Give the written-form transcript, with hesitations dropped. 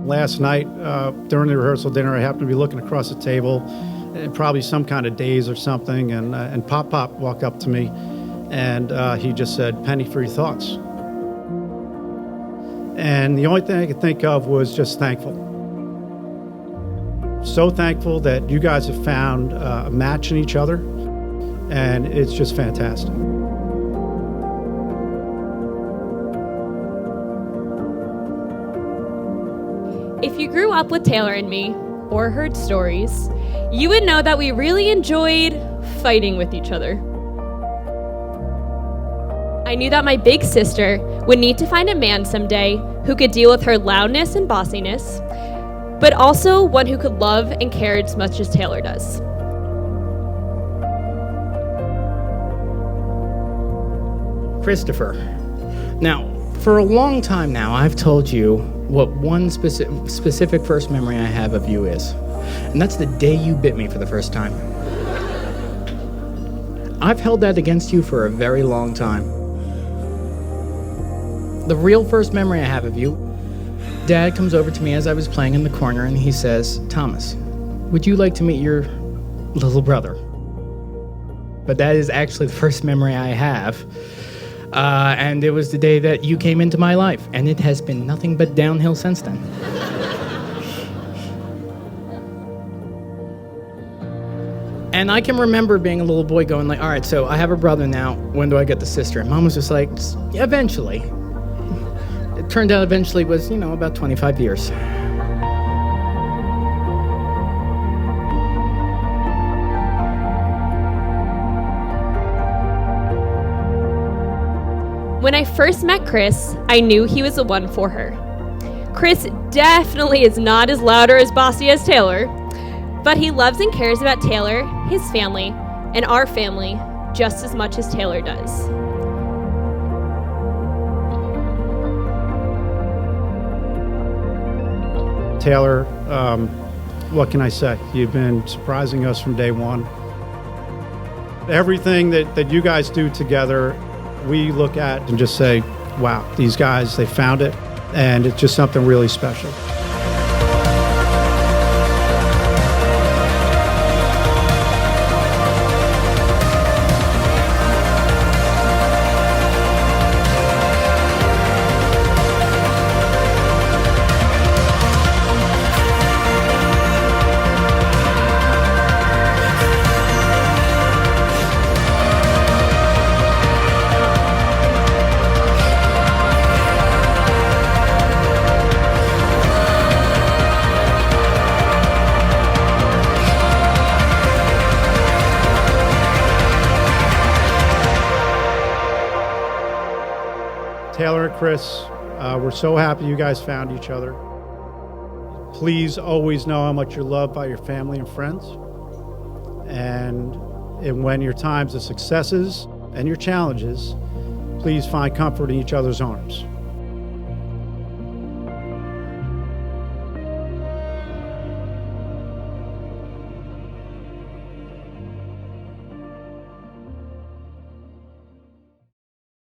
Last night, during the rehearsal dinner, I happened to be looking across the table, probably some kind of daze or something, and Pop walked up to me, and he just said, "Penny, for your thoughts." And the only thing I could think of was just thankful. So thankful that you guys have found a match in each other, and it's just fantastic. If you grew up with Tayler and me, or heard stories, you would know that we really enjoyed fighting with each other. I knew that my big sister would need to find a man someday who could deal with her loudness and bossiness, but also one who could love and care as much as Tayler does. Christopher. Now, for a long time now, I've told you what one specific first memory I have of you is, and that's the day you bit me for the first time. I've held that against you for a very long time. The real first memory I have of you, Dad comes over to me as I was playing in the corner and he says, "Thomas, would you like to meet your little brother?" But that is actually the first memory I have. And it was the day that you came into my life, and it has been nothing but downhill since then. And I can remember being a little boy going like, all right, so I have a brother now, when do I get the sister? And Mom was just like, eventually. It turned out eventually was, about 25 years. When I first met Chris, I knew he was the one for her. Chris definitely is not as loud or as bossy as Tayler, but he loves and cares about Tayler, his family, and our family just as much as Tayler does. Tayler, what can I say? You've been surprising us from day one. Everything that you guys do together, we look at and just say, wow, these guys, they found it, and it's just something really special. Tayler and Chris, we're so happy you guys found each other. Please always know how much you're loved by your family and friends. And when your times of successes and your challenges, please find comfort in each other's arms.